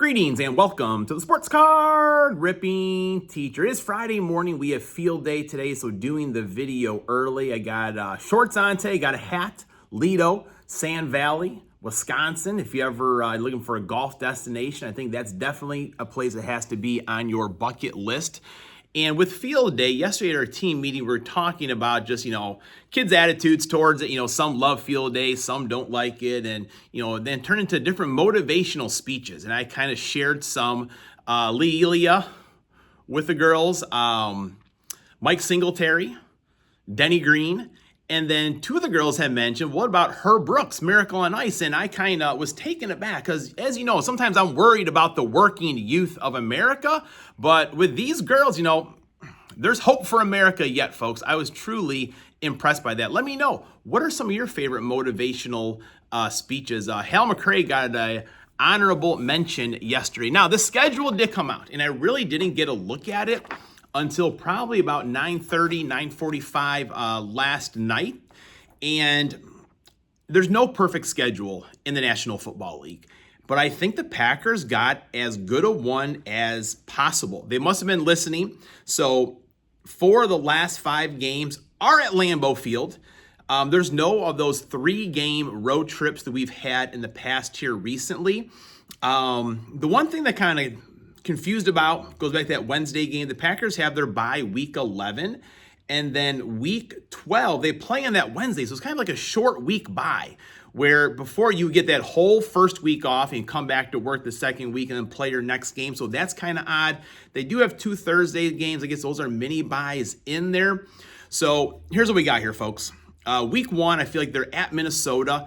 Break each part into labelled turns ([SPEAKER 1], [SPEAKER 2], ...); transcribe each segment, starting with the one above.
[SPEAKER 1] Greetings and welcome to the Sports Card Ripping Teacher. It is Friday morning. We have field day today, so doing the video early. I got shorts on today, got a hat, Lido, Sand Valley, Wisconsin. If you ever looking for a golf destination, I think that's definitely a place that has to be on your bucket list. And with field day, yesterday at our team meeting, we were talking about just, kids' attitudes towards it. Some love field day, some don't like it, and, then turn into different motivational speeches. And I kind of shared some Lelia with the girls, Mike Singletary, Denny Green, and then two of the girls had mentioned, what about Herb Brooks, Miracle on Ice? And I kind of was taken aback because, as you know, sometimes I'm worried about the working youth of America. But with these girls, there's hope for America yet, folks. I was truly impressed by that. Let me know, what are some of your favorite motivational speeches? Hal McRae got an honorable mention yesterday. Now, the schedule did come out, and I really didn't get a look at it until probably about 9:30, 9:45 last night. And there's no perfect schedule in the National Football League. But I think the Packers got as good a one as possible. They must have been listening. So 4 of the last 5 games are at Lambeau Field. There's no of those 3-game road trips that we've had in the past here recently. The one thing that kind of confused about goes back to that Wednesday game. The Packers have their bye week 11, and then week 12 they play on that Wednesday, so it's kind of like a short week bye, where before you get that whole first week off and come back to work the second week and then play your next game. So that's kind of odd. They do have 2 Thursday games. I guess those are mini buys in there. So here's what we got here, folks. Week 1, I feel like they're at Minnesota.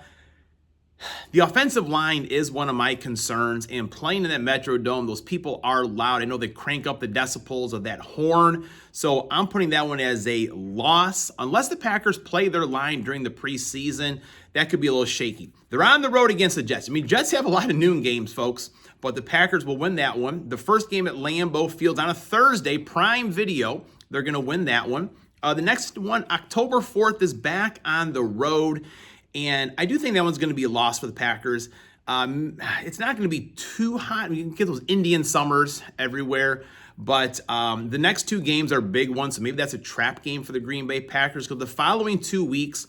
[SPEAKER 1] The offensive line is one of my concerns, and playing in that Metrodome, those people are loud. I know they crank up the decibels of that horn, so I'm putting that one as a loss. Unless the Packers play their line during the preseason, that could be a little shaky. They're on the road against the Jets. Jets have a lot of noon games, folks, but the Packers will win that one. The first game at Lambeau Field on a Thursday, Prime Video, they're going to win that one. The next one, October 4th, is back on the road. And I do think that one's going to be a loss for the Packers. It's not going to be too hot. You can get those Indian summers everywhere. But the next 2 games are big ones. So maybe that's a trap game for the Green Bay Packers. Because the following 2 weeks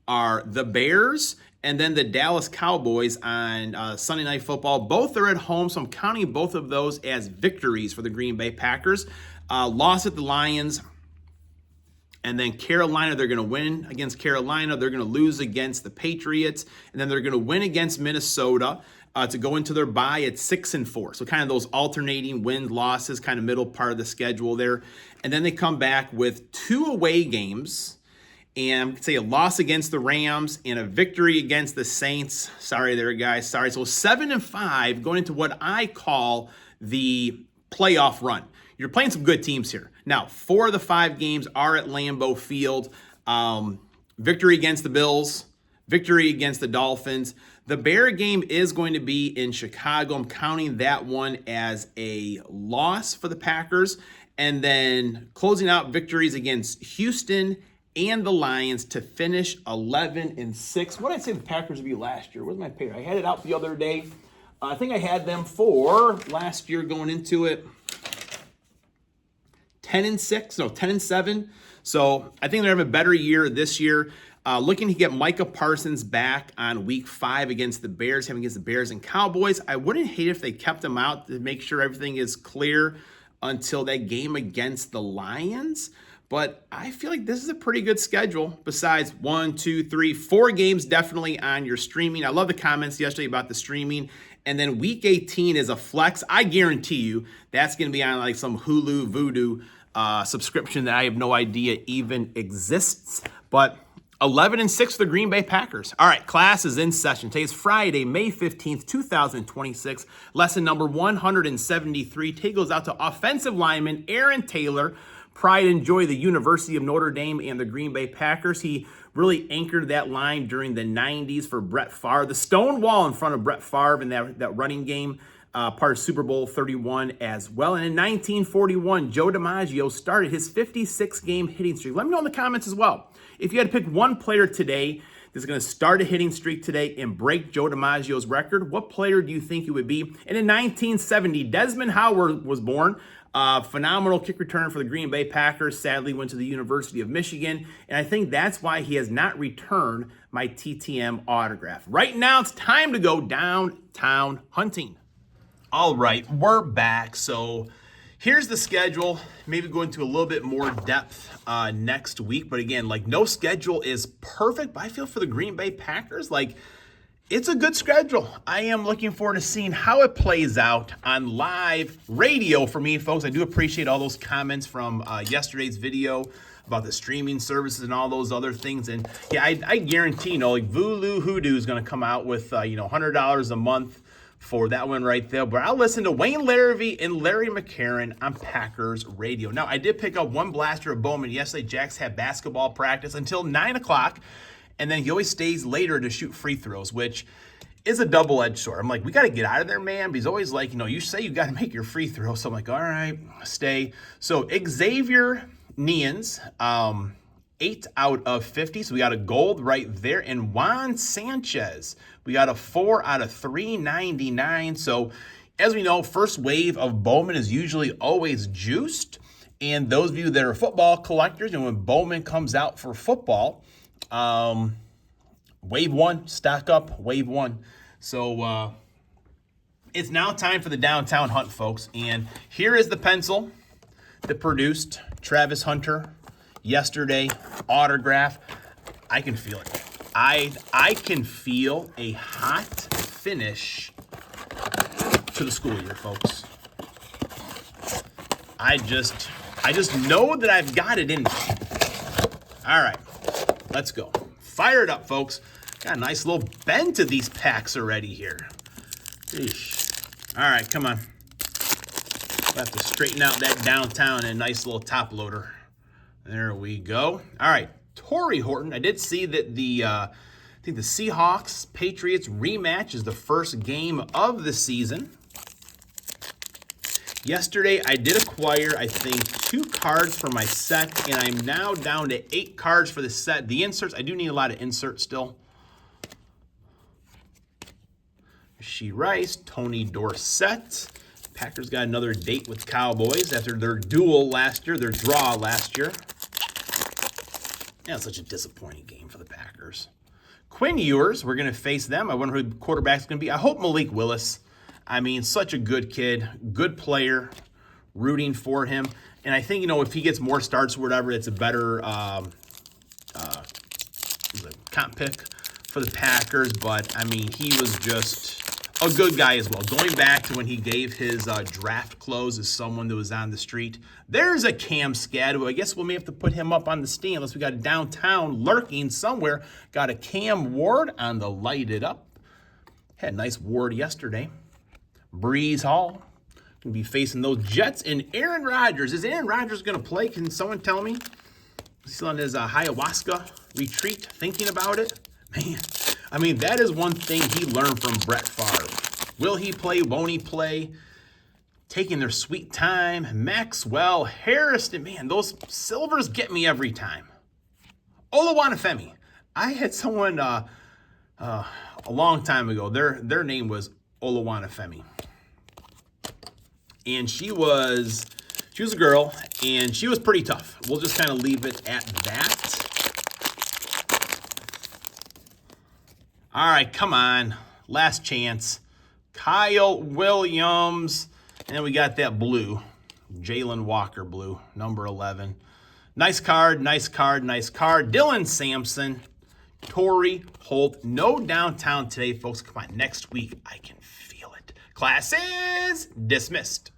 [SPEAKER 1] are the Bears and then the Dallas Cowboys on Sunday Night Football. Both are at home. So I'm counting both of those as victories for the Green Bay Packers. Loss at the Lions. And then Carolina, they're going to win against Carolina. They're going to lose against the Patriots. And then they're going to win against Minnesota to go into their bye at 6-4. So kind of those alternating wins, losses, kind of middle part of the schedule there. And then they come back with 2 away games. And say a loss against the Rams and a victory against the Saints. Sorry there, guys. Sorry. So 7-5 going into what I call the playoff run. You're playing some good teams here. Now, 4 of the 5 games are at Lambeau Field. Victory against the Bills, victory against the Dolphins. The Bear game is going to be in Chicago. I'm counting that one as a loss for the Packers. And then closing out victories against Houston and the Lions to finish 11-6. What did I say the Packers would be last year? Where's my paper? I had it out the other day. I think I had them for last year going into it 10-7. So I think they're having a better year this year. Looking to get Micah Parsons back on week 5 against the Bears, having against the Bears and Cowboys. I wouldn't hate if they kept him out to make sure everything is clear until that game against the Lions. But I feel like this is a pretty good schedule. Besides 1, 2, 3, 4 games definitely on your streaming. I love the comments yesterday about the streaming. And then week 18 is a flex. I guarantee you that's going to be on like some Hulu Voodoo subscription that I have no idea even exists. But 11-6 for the Green Bay Packers. All right, class is in session. Today is Friday, May 15th, 2026. Lesson number 173. Today goes out to offensive lineman Aaron Taylor. Pride and joy of the University of Notre Dame and the Green Bay Packers. He really anchored that line during the 90s for Brett Favre. The stone wall in front of Brett Favre in that running game, part of Super Bowl 31 as well. And in 1941, Joe DiMaggio started his 56-game hitting streak. Let me know in the comments as well if you had to pick one player today that's going to start a hitting streak today and break Joe DiMaggio's record? What player do you think it would be? And in 1970, Desmond Howard was born. Phenomenal kick returner for the Green Bay Packers. Sadly went to the University of Michigan. And I think that's why he has not returned my TTM autograph. Right now, it's time to go downtown hunting. All right, we're back. So here's the schedule. Maybe go into a little bit more depth next week. But again, like, no schedule is perfect. But I feel for the Green Bay Packers, like, it's a good schedule. I am looking forward to seeing how it plays out on live radio for me, folks. I do appreciate all those comments from yesterday's video about the streaming services and all those other things. And yeah, I guarantee, like Voodoo Hoodoo is going to come out with, $100 a month for that one right there. But I'll listen to Wayne Larrivee and Larry McCarron on Packers radio. Now, I did pick up one blaster of Bowman yesterday. Jax had basketball practice until 9 o'clock. And then he always stays later to shoot free throws, which is a double-edged sword. I'm like, we got to get out of there, man. But he's always like, you say you got to make your free throw. So I'm like, all right, stay. So Xavier Nians, 8 out of 50. So we got a gold right there. And Juan Sanchez, we got a 4 out of 399. So as we know, first wave of Bowman is usually always juiced. And those of you that are football collectors, and when Bowman comes out for football, wave 1, stock up, wave 1. So it's now time for the downtown hunt, folks. And here is the pencil that produced Travis Hunter yesterday, autograph. I can feel it. I can feel a hot finish to the school year, folks. I just know that I've got it in me. All right. Let's go. Fire it up, folks. Got a nice little bend to these packs already here. Eesh. All right, come on. We'll have to straighten out that downtown and a nice little top loader. There we go. All right, Torrey Horton. I did see that I think the Seahawks-Patriots rematch is the first game of the season. Yesterday, I did acquire, I think, 2 cards for my set, and I'm now down to 8 cards for the set. The inserts, I do need a lot of inserts still. She Rice, Tony Dorsett. Packers got another date with Cowboys after their draw last year. Yeah, it's such a disappointing game for the Packers. Quinn Ewers, we're going to face them. I wonder who the quarterback's going to be. I hope Malik Willis. I mean, such a good kid, good player, rooting for him. And I think, if he gets more starts or whatever, it's a better comp pick for the Packers. But, I mean, he was just a good guy as well. Going back to when he gave his draft clothes as someone that was on the street. There's a Cam Scad. I guess we may have to put him up on the stand unless we got a downtown lurking somewhere. Got a Cam Ward on the Light It Up. Had a nice Ward yesterday. Breeze Hall going to be facing those Jets. And Aaron Rodgers. Is Aaron Rodgers going to play? Can someone tell me? He's still on his ayahuasca retreat, thinking about it. Man, I mean, that is one thing he learned from Brett Favre. Will he play? Won't he play? Taking their sweet time. Maxwell, Harrison. Man, those silvers get me every time. Oluwanifemi. I had someone a long time ago. Their name was Oluwanifemi. And she was a girl, and she was pretty tough. We'll just kind of leave it at that. All right, come on. Last chance. Kyle Williams. And then we got that blue. Jalen Walker blue, number 11. Nice card, nice card, nice card. Dylan Sampson. Torrey Holt. No downtown today, folks. Come on, next week I can feel it. Class is dismissed.